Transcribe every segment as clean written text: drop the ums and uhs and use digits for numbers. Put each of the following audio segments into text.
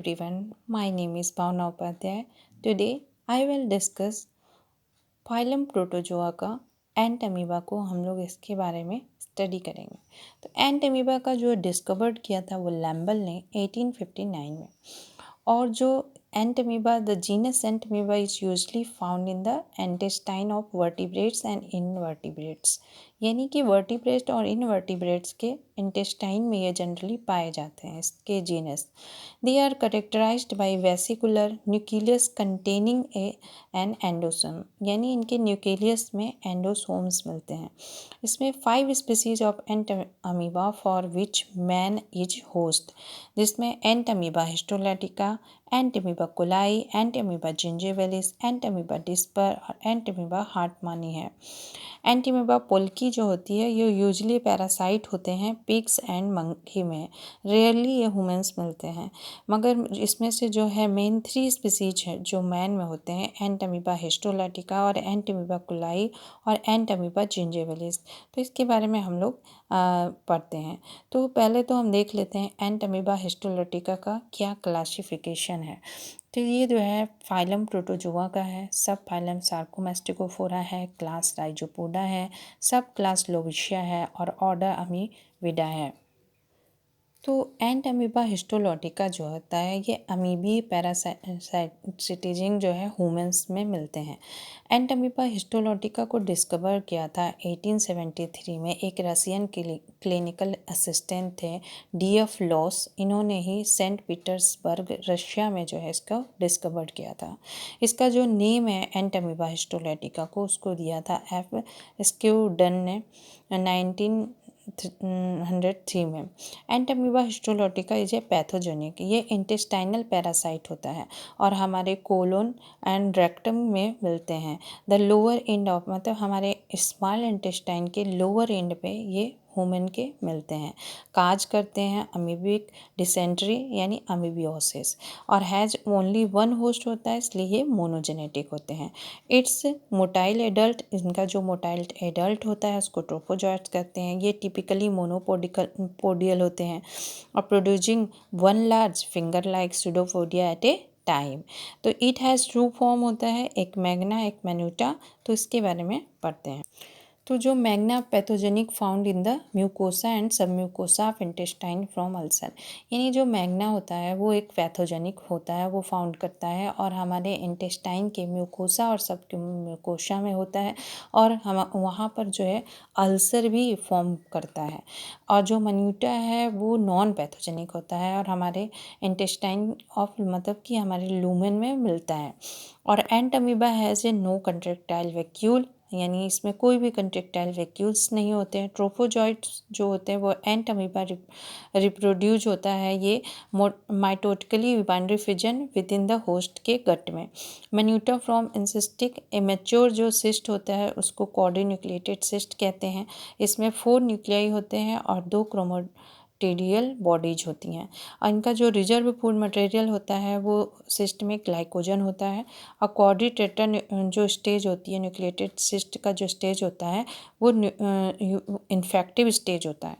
Everyone, my name is Bhavna Upadhyay. Today I will discuss phylum protozoa का एंट amoeba को हम लोग इसके बारे में स्टडी करेंगे। तो एंट अमीबा का जो डिस्कवर्ड किया था वो लैम्बल ने 1859 में। और जो Entamoeba, the genus Entamoeba is usually found in the intestine of vertebrates and invertebrates, यानी कि वर्टिब्रेट और इनवर्टिब्रेट्स के इंटेस्टाइन में ये जनरली पाए जाते हैं इसके genus. They are characterised by vesicular nucleus containing an endosome, यानी इनके न्यूक्लियस में एंडोसोम्स मिलते हैं। इसमें 5 species of entamoeba for which man is host, जिसमें entamoeba histolytica, entamoeba coli, entamoeba gingivalis, entamoeba dispar और एंट amoeba हार्टमानी है। एंट amoeba polki जो होती है ये यूजली पैरासाइट होते हैं पिग्स एंड मंकी में, रेयरली ये ह्यूमंस मिलते हैं। मगर इसमें से जो है मेन 3 स्पीसीज है जो मैन में होते हैं, एंट अमीबा हिस्टोलैटिका और एंट अमीबा कोलाई और एंट अमीबा जिंजिविलिस। तो इसके बारे में हम लोग पढ़ते हैं। तो पहले तो हम देख लेते हैं एंट अमीबा हिस्टोलैटिका का क्या क्लासिफिकेशन है। तो ये जो है फाइलम प्रोटोजोआ का है, सब फाइलम सार्कोमेस्टिकोफोरा है, क्लास राइजोपोडा है, सब क्लास लोविशिया है और ऑर्डर अमीविडा है। तो एंट अमीबा हिस्टोलॉटिका जो होता है ये अमीबी पैरासाइटिजिंग जो है ह्यूमंस में मिलते हैं। एंट अमीबा हिस्टोलॉटिका को डिस्कवर किया था 1873 में एक रशियन क्लिनिकल असिस्टेंट थे DF लॉस। इन्होंने ही सेंट पीटर्सबर्ग रशिया में जो है इसका डिस्कवर किया था। इसका जो नेम है एंट अमीबा हिस्टोलॉटिका को उसको दिया था F स्क्यूडन ने 1903 में। एंट अमीबा हिस्टोलॉटिका इज ए पैथोजेनिक, ये इंटेस्टाइनल पैरासाइट होता है और हमारे कोलोन एंड रेक्टम में मिलते हैं। द लोअर एंड ऑफ, मतलब हमारे स्मॉल इंटेस्टाइन के लोअर एंड पे ये ह्यूमन के मिलते हैं। काज करते हैं अमीबिक डिसेंट्री यानी अमीबियोसिस और हैज़ ओनली 1 होस्ट होता है, इसलिए ये मोनोजेनेटिक होते हैं। इट्स मोटाइल एडल्ट, इनका जो मोटाइल एडल्ट होता है उसको ट्रोफोजॉइट्स कहते हैं। ये टिपिकली मोनोपोडियल होते हैं और producing 1 large finger like pseudopodia at a time. तो इट हैज़ 2 फॉर्म होता है, एक मैग्ना एक मैन्यूटा। तो इसके बारे में पढ़ते हैं। तो जो magna pathogenic found in the mucosa and submucosa of intestine from ulcer, यानी जो मैग्ना होता है वो एक पैथोजेनिक होता है, वो फाउंड करता है और हमारे इंटेस्टाइन के म्यूकोसा और सब म्यूकोसा में होता है और हम वहाँ पर जो है अल्सर भी फॉर्म करता है। और जो मन्यूटा है वो नॉन पैथोजेनिक होता है और हमारे इंटेस्टाइन ऑफ, मतलब कि हमारे लूमेन में मिलता है। और Entamoeba has a no contractile vacuole, यानी इसमें कोई भी कंट्रेक्टाइल वैक्यूल्स नहीं होते हैं। ट्रोफोजॉइट्स जो होते हैं वो एंट अमीबा रिप्रोड्यूस होता है ये mitotically boundary fission with in the host के गट में। मन्यूटा फ्रॉम इंसिस्टिक इमेच्योर जो सिस्ट होता है उसको क्वाड्रीन्यूक्लिएटेड सिस्ट कहते हैं। इसमें 4 न्यूक्लियाई होते हैं और 2 क्रोमोटेडियल बॉडीज होती हैं और इनका जो रिजर्व फूड मटेरियल होता है वो सिस्ट में ग्लाइकोजन होता है। और क्वाड्रीटेट्रा जो स्टेज होती है न्यूक्लिएटेड सिस्ट का जो स्टेज होता है वो इन्फेक्टिव स्टेज होता है।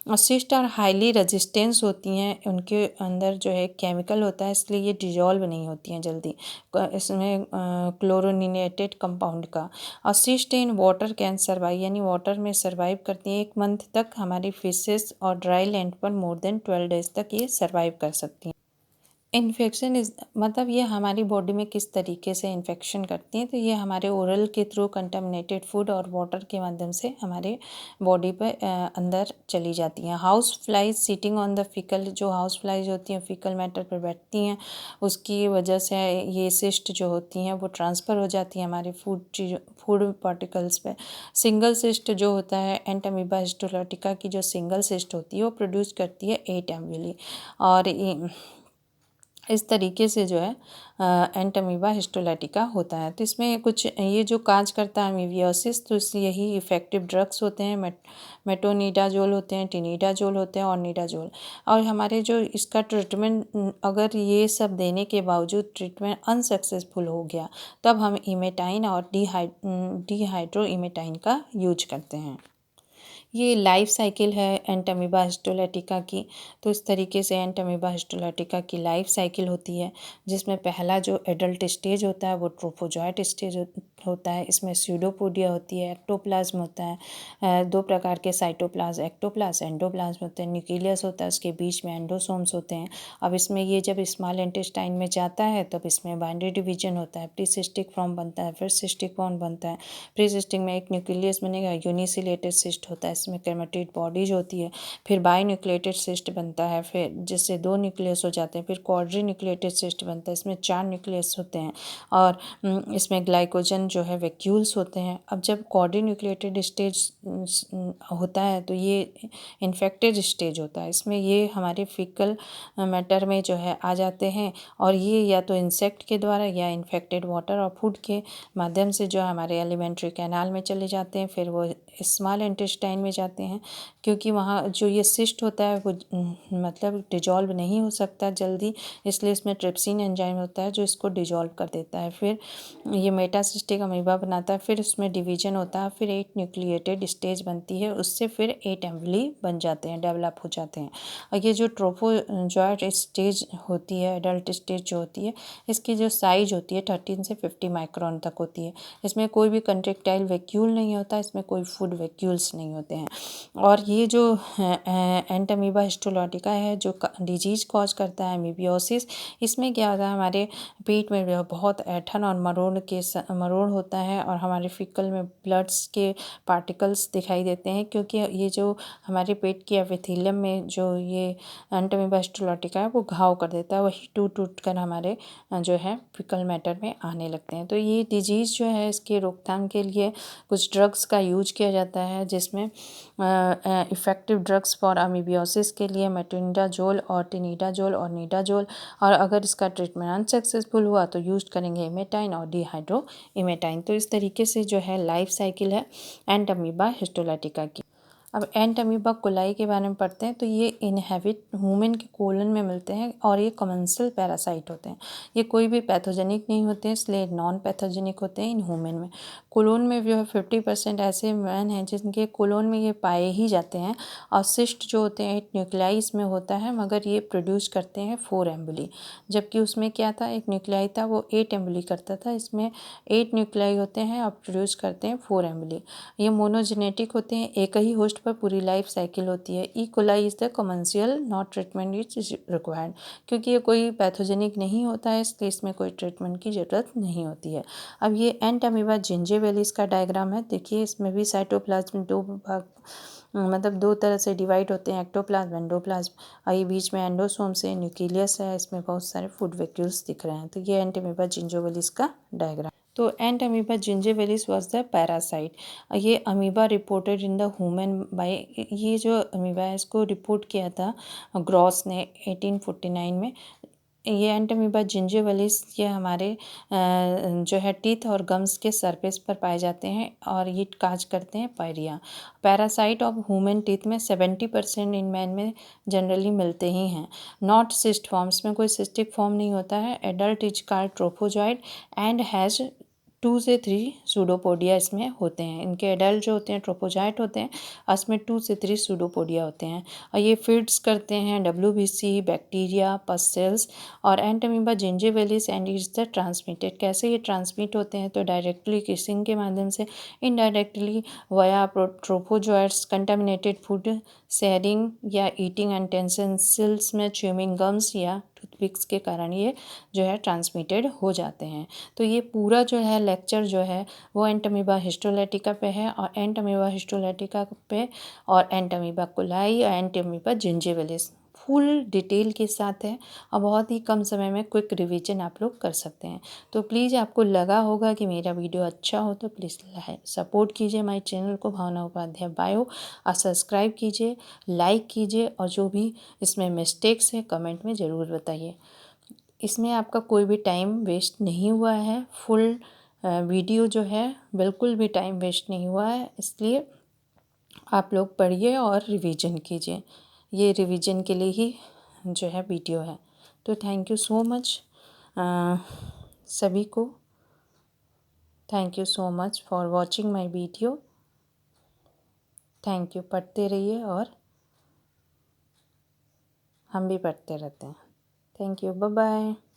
और सिस्ट और हाईली रेजिस्टेंस होती हैं, उनके अंदर जो है केमिकल होता है इसलिए ये डिजॉल्व नहीं होती हैं जल्दी, इसमें क्लोरोनिनेटेड कंपाउंड का। और cyst in water can survive, यानी वाटर में सर्वाइव करती हैं 1 मंथ तक। हमारी फिशेस और ड्राई लैंड पर मोर देन 12 डेज तक ये सर्वाइव कर सकती हैं। इन्फेक्शन इज, मतलब ये हमारी बॉडी में किस तरीके से इन्फेक्शन करती हैं, तो ये हमारे ओरल के थ्रू कंटामिनेटेड फूड और वाटर के माध्यम से हमारे बॉडी पर अंदर चली जाती हैं। House flies sitting on the faecal, जो हाउस फ्लाइज होती हैं फीकल मैटर पर बैठती हैं, उसकी वजह से ये सिस्ट जो होती हैं वो ट्रांसफ़र हो जाती हैं हमारे फूड पार्टिकल्स पे। सिंगल सिस्ट जो होता है एंट अमीबा हिस्टोलॉटिका की जो सिंगल सिस्ट होती है वो प्रोड्यूस करती है 8 एम्ब्यूली। और इस तरीके से जो है एंट अमीबा हिस्टोलैटिका होता है। तो इसमें कुछ ये जो काज करता है अमीबियोसिस, तो इस यही इफ़ेक्टिव ड्रग्स होते हैं, मेटोनिडाजोल होते हैं, टिनिडाजोल होते हैं और निडाजोल। और हमारे जो इसका ट्रीटमेंट, अगर ये सब देने के बावजूद ट्रीटमेंट अनसक्सेसफुल हो गया तब हम इमेटाइन और डिहाइड्रो इमेटाइन का यूज करते हैं। ये लाइफ साइकिल है एंटमीबा हिस्टोलैटिका की। तो इस तरीके से एंटमीबा हिस्टोलैटिका की लाइफ साइकिल होती है, जिसमें पहला जो एडल्ट स्टेज होता है वो ट्रोफोजॉइट स्टेज होता है। इसमें स्यूडोपोडिया होती है, एक्टोप्लाज्म होता है, दो प्रकार के साइटोप्लाज्म, एक्टोप्लाज्म, एंडोप्लाज्म होते हैं, न्यूक्लियस होता है, उसके बीच में एंडोसोम्स होते हैं। अब इसमें ये जब स्मॉल इंटेस्टाइन में जाता है तब इसमें बाइनरी डिवीजन होता है, प्री सिस्टिक फॉर्म बनता है, फिर सिस्टिक फॉर्म बनता है। प्री सिस्टिक में एक न्यूक्लियस बनेगा, यूनिसिलेटेड सिस्ट होता है, इसमें क्रोमेटिड बॉडीज होती है, फिर बाई न्यूक्लिएटेड सिस्ट बनता है, फिर जिससे दो न्यूक्लियस हो जाते हैं, फिर क्वाड्री न्यूक्लिएटेड सिस्ट बनता है, इसमें 4 न्यूक्लियस होते हैं, और इसमें ग्लाइकोजन जो है वैक्यूल्स होते हैं। अब जब क्वाड्री न्यूक्लिएटेड स्टेज होता है तो ये इन्फेक्टेड स्टेज होता है, इसमें ये हमारे फीकल मैटर में जो है आ जाते हैं, और ये या तो इंसेक्ट के द्वारा या इन्फेक्टेड वाटर और फूड के माध्यम से जो हमारे एलिमेंट्री कैनाल में चले जाते हैं, फिर वो स्मॉल इंटेस्टाइन में जाते हैं, क्योंकि वहाँ जो ये सिस्ट होता है वो मतलब डिजॉल्व नहीं हो सकता जल्दी, इसलिए इसमें ट्रिप्सिन एंजाइम होता है जो इसको डिजॉल्व कर देता है। फिर ये मेटासिस्टिक अमीबा बनाता है, फिर उसमें डिवीजन होता है, फिर 8 न्यूक्लिएटेड स्टेज बनती है, उससे फिर 8 एम्बली बन जाते हैं, डेवलप हो जाते हैं। और ये जो ट्रोफोजॉइट स्टेज होती है, एडल्ट स्टेज जो होती है, इसकी जो साइज होती है 13 से 50 माइक्रोन तक होती है। इसमें कोई भी कंट्रेक्टाइल वैक्यूल नहीं होता, इसमें कोई फूड वैक्यूल्स नहीं होते हैं। और ये जो एंटमीबा हिस्टोलॉटिका है जो डिजीज कॉज करता है अमीबियोसिस, इसमें क्या होता है, हमारे पेट में बहुत ऐंठन और मरोड़ होता है, और हमारे फिकल में ब्लड्स के पार्टिकल्स दिखाई देते हैं, क्योंकि ये जो हमारे पेट की एपिथेलियम में जो ये एंटमीबा हिस्टोलॉटिका है वो घाव कर देता है, वही टूट टूट कर हमारे जो है फिकल मैटर में आने लगते हैं। तो ये डिजीज़ जो है इसके रोकथाम के लिए कुछ ड्रग्स का यूज किया जाता है, जिसमें इफ़ेक्टिव ड्रग्स फॉर अमीबियोसिस के लिए मेट्रोनिडाजोल और टिनिडाजोल और निडाजोल, और अगर इसका ट्रीटमेंट अनसक्सेसफुल हुआ तो यूज करेंगे इमेटाइन और डिहाइड्रो इमेटाइन। तो इस तरीके से जो है लाइफ साइकिल है एंटमीबा हिस्टोलैटिका की। अब एंटमीबा कोलाई के बारे में पढ़ते हैं। तो ये इनहेबिट ह्यूमन के कोलन में मिलते हैं, और ये कमेंसल पैरासाइट होते हैं। ये कोई भी पैथोजेनिक नहीं होते हैं, इसलिए नॉन पैथोजेनिक होते हैं इन ह्यूमन में। कोलोन में जो है 50% ऐसे मैन हैं जिनके कोलोन में ये पाए ही जाते हैं, और सिस्ट जो होते हैं 8 न्यूक्लियाई इसमें होता है, मगर ये प्रोड्यूस करते हैं 4 एम्बुली, जबकि उसमें क्या था, एक न्यूक्लियाई था वो 8 एम्बुली करता था, इसमें 8 न्यूक्लियाई होते हैं और प्रोड्यूस करते हैं 4 एम्बुली। ये मोनोजेनेटिक होते हैं, एक ही होस्ट पर पूरी लाइफ साइकिल होती है। E coli is the commercial, not treatment is required, क्योंकि ये कोई पैथोजेनिक नहीं होता है, इसलिए इसमें कोई ट्रीटमेंट की ज़रूरत नहीं होती है। अब ये एंटमीबा जिंजिविलिस का डायग्राम है, देखिए इसमें भी साइटोप्लाज्म दो भाग मतलब दो तरह से डिवाइड होते हैं, एक्टोप्लाज्म एंडोप्लाज्म, और ये बीच में एंडोसोम से न्यूक्लियस है, इसमें बहुत सारे फूड वैक्यूल्स दिख रहे हैं। तो ये एंटमीबा जिंजिविलिस का डायग्राम। तो entamoeba gingivalis was the parasite. ये amoeba reported in the human by, ये जो अमीबा है इसको रिपोर्ट किया था ग्रॉस ने 1849 में। ये एंटमीबा जिंजिविलिस ये हमारे जो है टीथ और गम्स के सरफेस पर पाए जाते हैं, और ये काज करते हैं pyorrhoea. Parasite of human teeth में 70% इन मैन में जनरली मिलते ही हैं। नॉट सिस्ट फॉर्म्स में कोई सिस्टिक फॉर्म नहीं होता है। Adult is called trophozoite and has 2 से 3 सूडोपोडिया इसमें होते हैं। इनके एडल्ट जो होते हैं ट्रोपोजाइट होते हैं, और इसमें 2 से 3 सूडोपोडिया होते हैं, और ये फीड्स करते हैं WBC, बैक्टीरिया, पस सेल्स, और Entamoeba gingivalis and is the transmitted. कैसे ये ट्रांसमिट होते हैं, तो डायरेक्टली किसिंग के माध्यम से, इनडायरेक्टली वया ट्रोपोजॉइट्स, कंटामिनेटेड फूड शेयरिंग या ईटिंग यूटेंसिल्स में च्यूइंग गम्स या टूथपिक्स के कारण ये जो है ट्रांसमिटेड हो जाते हैं। तो ये पूरा जो है लेक्चर जो है वो एंटमीबा हिस्टोलैटिका पे है, और एंटमीबा हिस्टोलैटिका पे और एंटमीबा कोलाई और एंटमीबा जिंजिविलिस फुल डिटेल के साथ है, और बहुत ही कम समय में क्विक रिवीजन आप लोग कर सकते हैं। तो प्लीज़ आपको लगा होगा कि मेरा वीडियो अच्छा हो तो प्लीज़ सपोर्ट कीजिए माय चैनल को भावना उपाध्याय बायो, और सब्सक्राइब कीजिए, लाइक कीजिए, और जो भी इसमें मिस्टेक्स हैं कमेंट में ज़रूर बताइए। इसमें आपका कोई भी टाइम वेस्ट नहीं हुआ है, फुल वीडियो जो है बिल्कुल भी टाइम वेस्ट नहीं हुआ है, इसलिए आप लोग पढ़िए और रिवीजन कीजिए। ये रिवीजन के लिए ही जो है वीडियो है। तो थैंक यू सो मच सभी को, thank you so much for watching my video. Thank you, पढ़ते रहिए और हम भी पढ़ते रहते हैं। Thank you, bye bye.